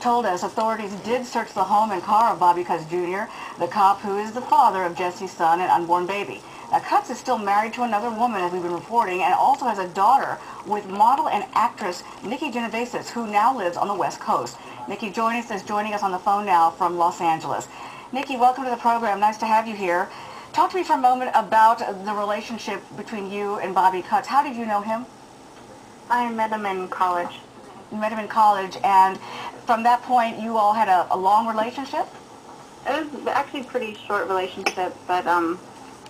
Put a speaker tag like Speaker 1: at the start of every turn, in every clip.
Speaker 1: told us authorities did search the home and car of Bobby Cutts Jr., the cop who is the father of Jessie's son and unborn baby. Now, Cutts is still married to another woman, as we've been reporting, and also has a daughter with model and actress Nikki Giavasis, who now lives on the West Coast. Nikki is joining us on the phone now from Los Angeles. Nikki, welcome to the program. Nice to have you here. Talk to me for a moment about the relationship between you and Bobby Cutts. How did you know him?
Speaker 2: I met him in college.
Speaker 1: You met him in college, and from that point, you all had a long relationship?
Speaker 2: It was actually a pretty short relationship, but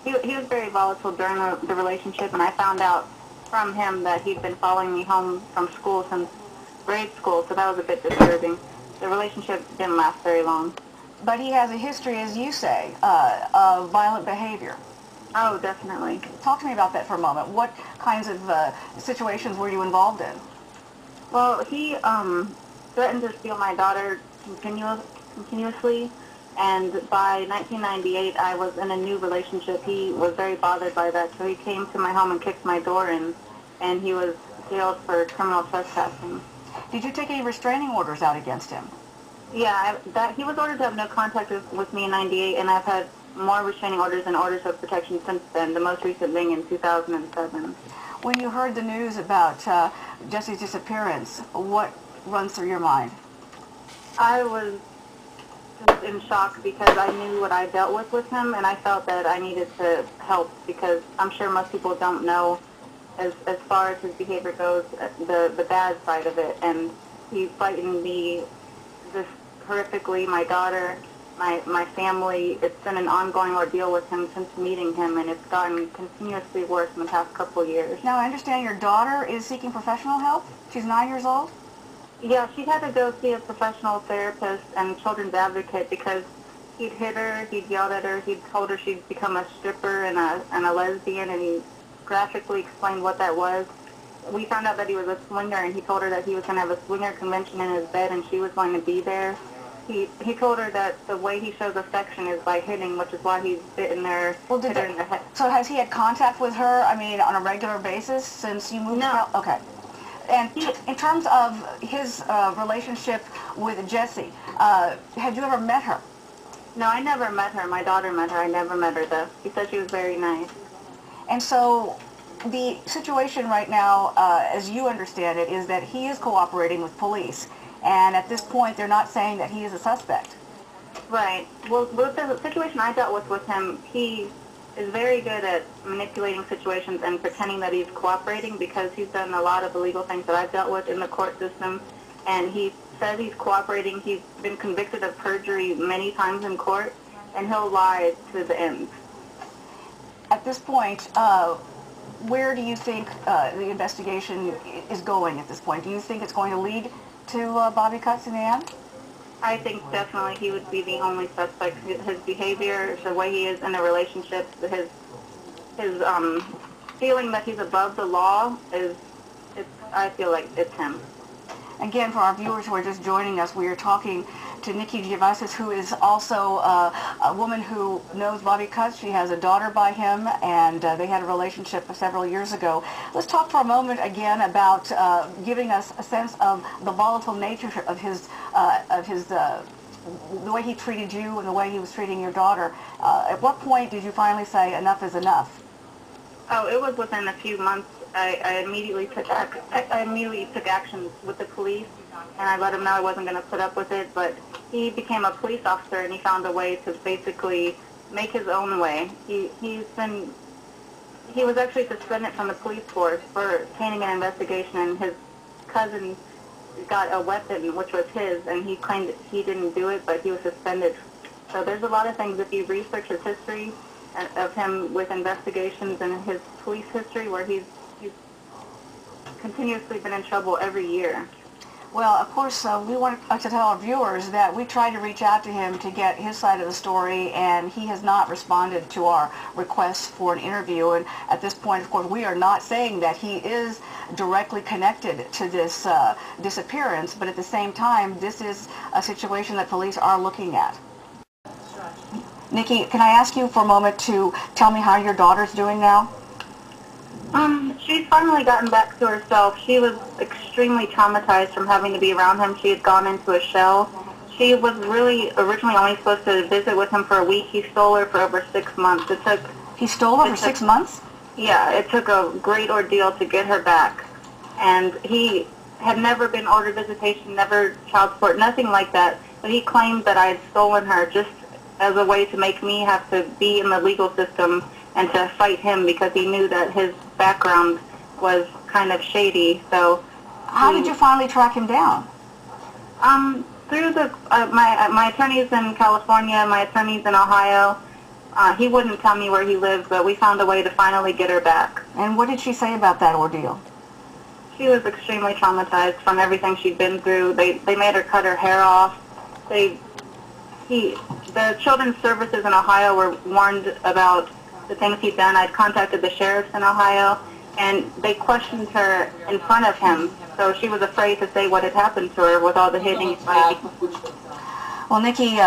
Speaker 2: he was very volatile during the relationship, and I found out from him that he'd been following me home from school since grade school, so that was a bit disturbing. The relationship didn't last very long.
Speaker 1: But he has a history, as you say, of violent behavior.
Speaker 2: Oh, definitely.
Speaker 1: Talk to me about that for a moment. What kinds of situations were you involved in?
Speaker 2: Well, he threatened to steal my daughter continuously, and by 1998 I was in a new relationship. He was very bothered by that, so he came to my home and kicked my door in, and he was jailed for criminal trespassing.
Speaker 1: Did you take any restraining orders out against him?
Speaker 2: Yeah, he was ordered to have no contact with me in 98, and I've had more restraining orders and orders of protection since then, the most recent being in 2007.
Speaker 1: When you heard the news about Jessie's disappearance, what runs through your mind?
Speaker 2: I was just in shock because I knew what I dealt with him, and I felt that I needed to help because I'm sure most people don't know as far as his behavior goes, the bad side of it, and he frightened me just horrifically, my daughter, my family. It's been an ongoing ordeal with him since meeting him, and it's gotten continuously worse in the past couple of years.
Speaker 1: Now, I understand your daughter is seeking professional help. She's 9 years old?
Speaker 2: Yeah, she had to go see a professional therapist and children's advocate because he'd hit her, he'd yelled at her, he'd told her she'd become a stripper and a lesbian, and he graphically explained what that was. We found out that he was a swinger, and he told her that he was going to have a swinger convention in his bed, and she was going to be there. He told her that the way he shows affection is by hitting, which is why he's bitten her, hit her in the head.
Speaker 1: So has he had contact with her, I mean, on a regular basis since you moved?
Speaker 2: No.
Speaker 1: Okay. And in terms of his relationship with Jessie, had you ever met her?
Speaker 2: No, I never met her. My daughter met her. I never met her, though. She said she was very nice.
Speaker 1: And so the situation right now, as you understand it, is that he is cooperating with police. And at this point, they're not saying that he is a suspect.
Speaker 2: Right. Well, with the situation I dealt with him, he is very good at manipulating situations and pretending that he's cooperating because he's done a lot of illegal things that I've dealt with in the court system. And he says he's cooperating. He's been convicted of perjury many times in court, and he'll lie to the end.
Speaker 1: At this point, where do you think the investigation is going at this point? Do you think it's going to lead to Bobby Cutts in the end?
Speaker 2: I think definitely he would be the only suspect. His behavior, the way he is in a relationship, his feeling that he's above the law I feel like it's him.
Speaker 1: Again, for our viewers who are just joining us, we are talking to Nikki Giavasis, who is also a woman who knows Bobby Cutts. She has a daughter by him, and they had a relationship several years ago. Let's talk for a moment again about giving us a sense of the volatile nature of the way he treated you and the way he was treating your daughter. At what point did you finally say enough is enough?
Speaker 2: Oh, it was within a few months. I immediately took action with the police, and I let him know I wasn't going to put up with it, but he became a police officer, and he found a way to basically make his own way. He was actually suspended from the police force for tainting an investigation, and his cousin got a weapon, which was his, and he claimed that he didn't do it, but he was suspended. So there's a lot of things, if you research his history of him with investigations and his police history, where he's continuously been in trouble every year.
Speaker 1: Well, of course, we want to tell our viewers that we tried to reach out to him to get his side of the story, and he has not responded to our requests for an interview. And at this point, of course, we are not saying that he is directly connected to this disappearance, but at the same time, this is a situation that police are looking at. Nikki, can I ask you for a moment to tell me how your daughter's doing now?
Speaker 2: She's finally gotten back to herself. She was extremely traumatized from having to be around him. She had gone into a shell. She was really originally only supposed to visit with him for a week. He stole her for over 6 months.
Speaker 1: He stole her for 6 months?
Speaker 2: Yeah, it took a great ordeal to get her back. And he had never been ordered visitation, never child support, nothing like that. But he claimed that I had stolen her just as a way to make me have to be in the legal system and to fight him because he knew that his background was kind of shady. So,
Speaker 1: how did you finally track him down?
Speaker 2: Through my attorneys in California, my attorneys in Ohio. He wouldn't tell me where he lived, but we found a way to finally get her back.
Speaker 1: And what did she say about that ordeal?
Speaker 2: She was extremely traumatized from everything she'd been through. They made her cut her hair off. The children's services in Ohio were warned about the things he'd done. I'd contacted the sheriffs in Ohio, and they questioned her in front of him. So she was afraid to say what had happened to her with all the hitting and fighting.
Speaker 1: Well, Nikki,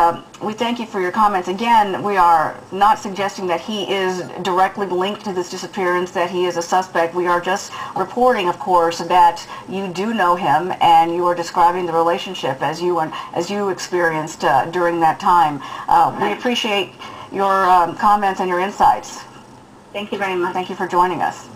Speaker 1: we thank you for your comments. Again, we are not suggesting that he is directly linked to this disappearance, that he is a suspect. We are just reporting, of course, that you do know him and you are describing the relationship as you experienced during that time. We appreciate your comments and your insights.
Speaker 2: Thank you very much.
Speaker 1: Thank you for joining us.